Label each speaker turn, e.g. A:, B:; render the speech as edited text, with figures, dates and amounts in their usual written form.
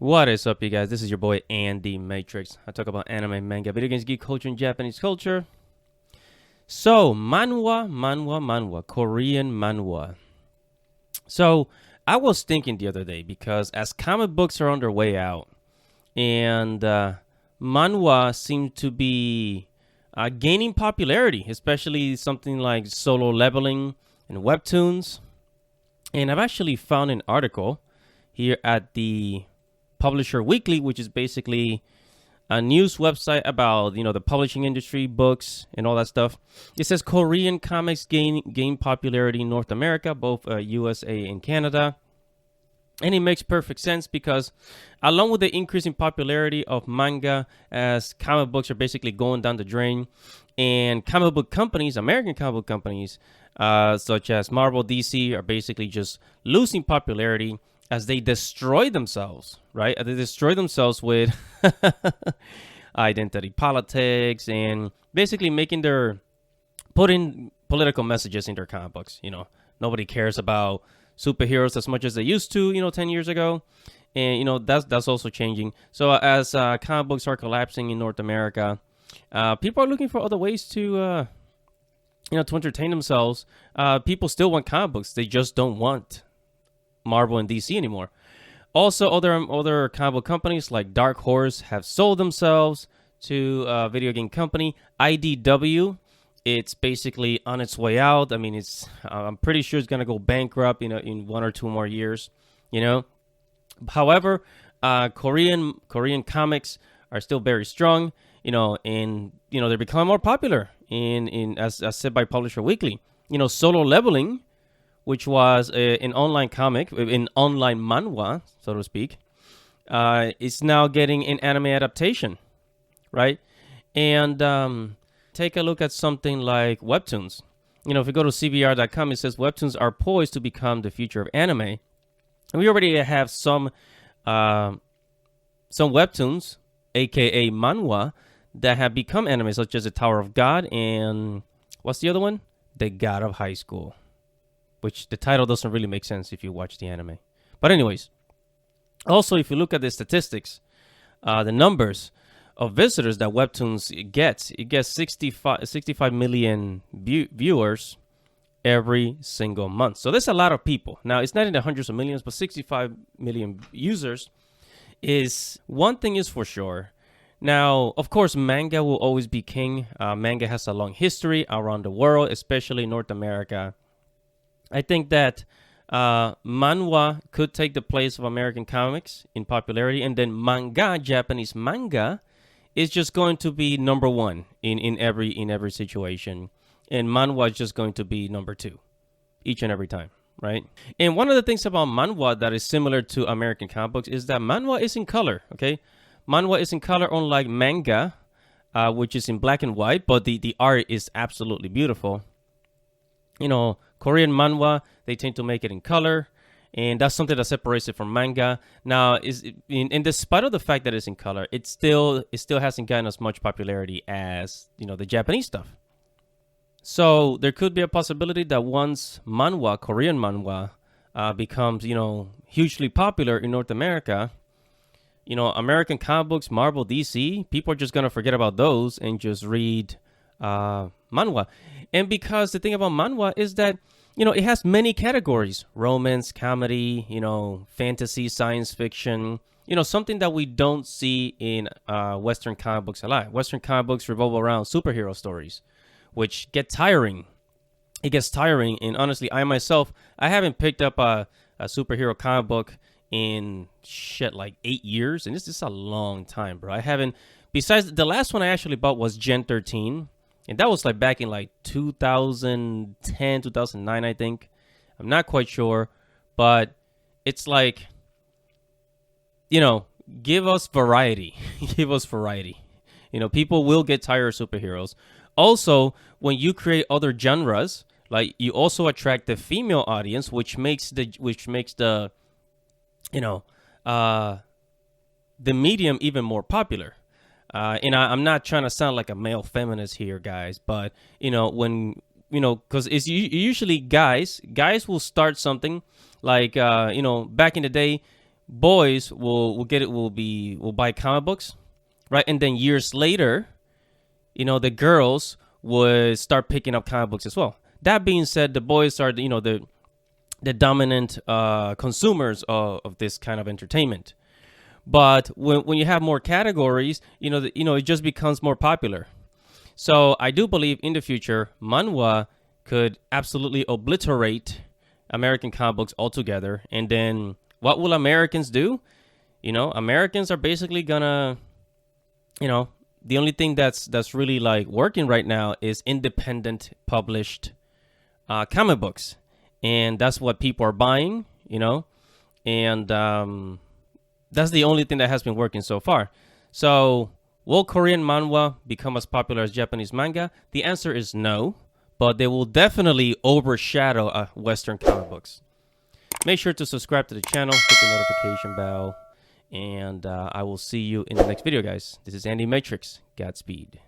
A: What is up, you guys? This is your boy Andy Matrix. I talk about anime, manga, video games, geek culture, and Japanese culture. So, manhwa, Korean manhwa. So, I was thinking the other day because as comic books are on their way out, and manhwa seem to be gaining popularity, especially something like Solo Leveling and webtoons. And I've actually found an article here at the Publisher Weekly, which is basically a news website about, the publishing industry, books, and all that stuff. It says Korean comics gain popularity in North America, both USA and Canada. And it makes perfect sense because along with the increasing popularity of manga, as comic books are basically going down the drain, and comic book companies, American comic book companies, such as Marvel, DC, are basically just losing popularity as they destroy themselves, right? They destroy themselves with identity politics and basically putting political messages in their comic books. Nobody cares about superheroes as much as they used to, 10 years ago. And, that's also changing. So as comic books are collapsing in North America, people are looking for other ways to entertain themselves. People still want comic books. They just don't want Marvel and DC anymore. Also, other comic book companies like Dark Horse have sold themselves to a video game company, IDW. It's basically on its way out. I mean, I'm pretty sure it's gonna go bankrupt in 1 or 2 more years. However, Korean comics are still very strong. And they're becoming more popular. As said by Publisher Weekly, Solo Leveling, which was an online comic, an online manhwa, so to speak, is now getting an anime adaptation, right? And take a look at something like webtoons. If you go to CBR.com, it says webtoons are poised to become the future of anime. And we already have some webtoons, aka manhwa, that have become anime, such as The Tower of God and what's the other one? The God of High School. Which the title doesn't really make sense if you watch the anime. But anyways, also if you look at the statistics, the numbers of visitors that Webtoons it gets 65 million viewers every single month. So there's a lot of people. Now, it's not in the hundreds of millions, but 65 million users is one thing is for sure. Now, of course, manga will always be king. Manga has a long history around the world, especially North America. I think that manhwa could take the place of American comics in popularity, and then manga, Japanese manga, is just going to be number one in every situation, and manhwa is just going to be number two each and every time, right? And one of the things about manhwa that is similar to American comic books is that manhwa is in color. Okay, manhwa is in color, unlike manga, which is in black and white, but the art is absolutely beautiful. Korean manhwa, they tend to make it in color, and that's something that separates it from manga. Now, in despite of the fact that it's in color, it still hasn't gotten as much popularity as the Japanese stuff. So there could be a possibility that once manhwa, Korean manhwa, becomes hugely popular in North America, American comic books, Marvel, DC, people are just gonna forget about those and just read manhwa. And because the thing about manhwa is that it has many categories: romance, comedy, fantasy, science fiction, something that we don't see in Western comic books a lot. Western comic books revolve around superhero stories, which get tiring. It gets tiring, and honestly, I haven't picked up a superhero comic book in like 8 years, and this is a long time, bro. I haven't. Besides, the last one I actually bought was Gen 13. And that was like back in like 2010, 2009, I think. I'm not quite sure. But it's like, give us variety. Give us variety. People will get tired of superheroes. Also, when you create other genres, like you also attract the female audience, which makes the medium even more popular. And I'm not trying to sound like a male feminist here, guys, but because it's usually guys will start something like back in the day, boys will buy comic books, right? And then years later, the girls would start picking up comic books as well. That being said, the boys are the dominant consumers of this kind of entertainment. But when you have more categories, it just becomes more popular. So I do believe in the future, manhwa could absolutely obliterate American comic books altogether. And then what will Americans do? Americans are basically gonna, the only thing that's really like working right now is independent published comic books, and that's what people are buying. And that's the only thing that has been working so far. So will Korean manhwa become as popular as Japanese manga? The answer is no, but they will definitely overshadow Western comic books. Make sure to subscribe to the channel, hit the notification bell, and I will see you in the next video, guys. This is Andy Matrix. Godspeed.